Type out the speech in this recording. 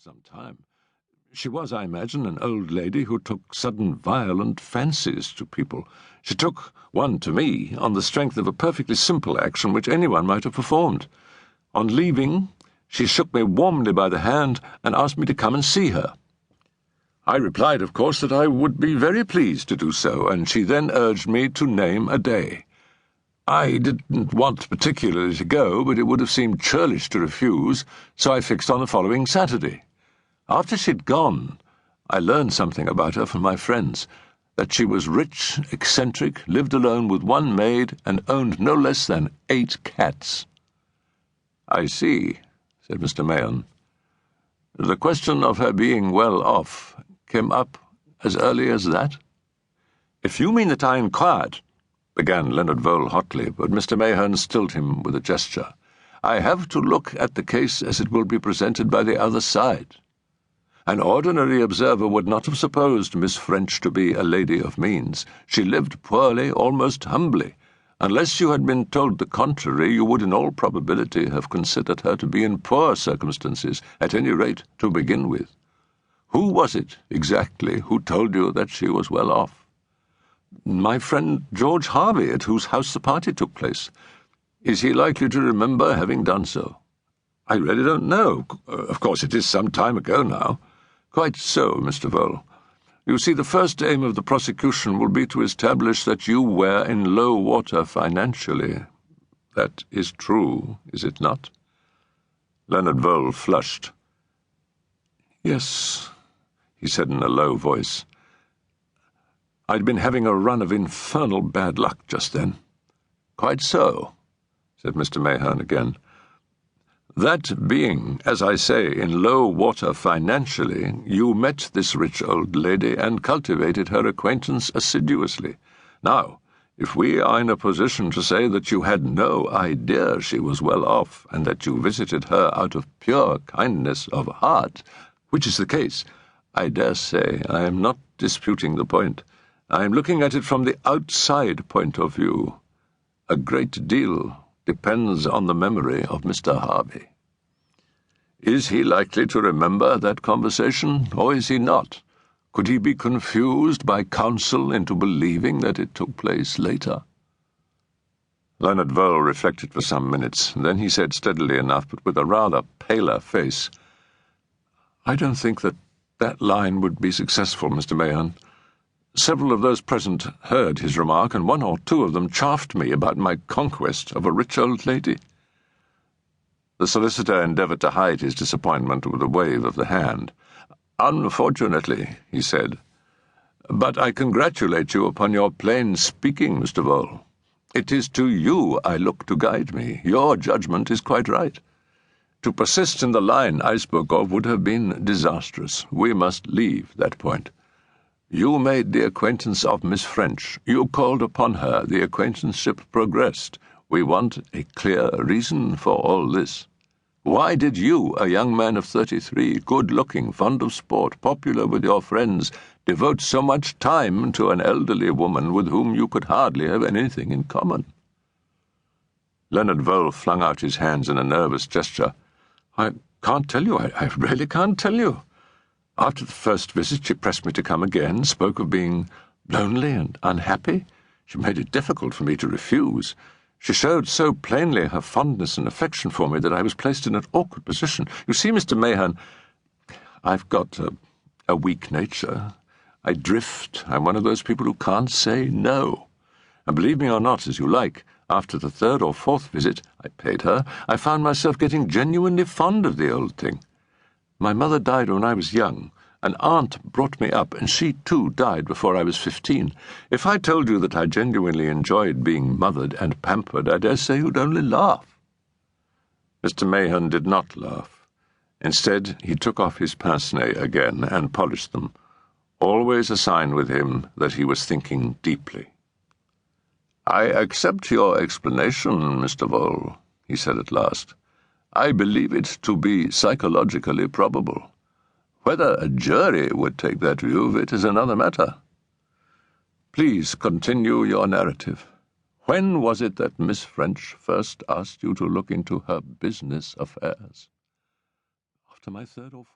some time. She was, I imagine, an old lady who took sudden violent fancies to people. She took one to me on the strength of a perfectly simple action which anyone might have performed. On leaving, she shook me warmly by the hand and asked me to come and see her. I replied, of course, that I would be very pleased to do so, and she then urged me to name a day. I didn't want particularly to go, but it would have seemed churlish to refuse, so I fixed on the following Saturday. After she'd gone, I learned something about her from my friends, that she was rich, eccentric, lived alone with one maid, and owned no less than 8 cats. "I see," said Mr. Mahon. "The question of her being well off came up as early as that?" "If you mean that I inquired," began Leonard Vole hotly, but Mr. Mahon stilled him with a gesture. "I have to look at the case as it will be presented by the other side. An ordinary observer would not have supposed Miss French to be a lady of means. She lived poorly, almost humbly. Unless you had been told the contrary, you would in all probability have considered her to be in poor circumstances, at any rate to begin with. Who was it, exactly, who told you that she was well off?" "My friend George Harvey, at whose house the party took place." "Is he likely to remember having done so?" "I really don't know. Of course, it is some time ago now." "Quite so, Mr. Vole. You see, the first aim of the prosecution will be to establish that you were in low water financially. That is true, is it not?" Leonard Vole flushed. "Yes," he said in a low voice. "I'd been having a run of infernal bad luck just then." "Quite so," said Mr. Mahon again. "That being, as I say, in low water financially, you met this rich old lady and cultivated her acquaintance assiduously. Now, if we are in a position to say that you had no idea she was well off, and that you visited her out of pure kindness of heart, which is the case, I dare say I am not disputing the point. I am looking at it from the outside point of view. A great deal depends on the memory of Mr. Harvey. Is he likely to remember that conversation, or is he not? Could he be confused by counsel into believing that it took place later?" Leonard Vole reflected for some minutes. Then he said steadily enough, but with a rather paler face, "I don't think that line would be successful, Mr. Mahon. Several of those present heard his remark, and 1 or 2 of them chaffed me about my conquest of a rich old lady." The solicitor endeavoured to hide his disappointment with a wave of the hand. "Unfortunately," he said. "But I congratulate you upon your plain speaking, Mr. Vole. It is to you I look to guide me. Your judgment is quite right. To persist in the line I spoke of would have been disastrous. We must leave that point. You made the acquaintance of Miss French. You called upon her. The acquaintanceship progressed. We want a clear reason for all this. Why did you, a young man of 33, good-looking, fond of sport, popular with your friends, devote so much time to an elderly woman with whom you could hardly have anything in common?" Leonard Vole flung out his hands in a nervous gesture. "I can't tell you. I really can't tell you. After the first visit she pressed me to come again, spoke of being lonely and unhappy. She made it difficult for me to refuse. She showed so plainly her fondness and affection for me that I was placed in an awkward position. You see, Mr. Mahon, I've got a weak nature. I drift. I'm one of those people who can't say no. And believe me or not, as you like, after the 3rd or 4th visit I paid her, I found myself getting genuinely fond of the old thing. My mother died when I was young. An aunt brought me up, and she, too, died before I was 15. If I told you that I genuinely enjoyed being mothered and pampered, I dare say you'd only laugh." Mr. Mahon did not laugh. Instead, he took off his pince-nez again and polished them, always a sign with him that he was thinking deeply. "I accept your explanation, Mr. Vole," he said at last. "I believe it to be psychologically probable. Whether a jury would take that view of it is another matter. Please continue your narrative. When was it that Miss French first asked you to look into her business affairs?" "After my 3rd or 4th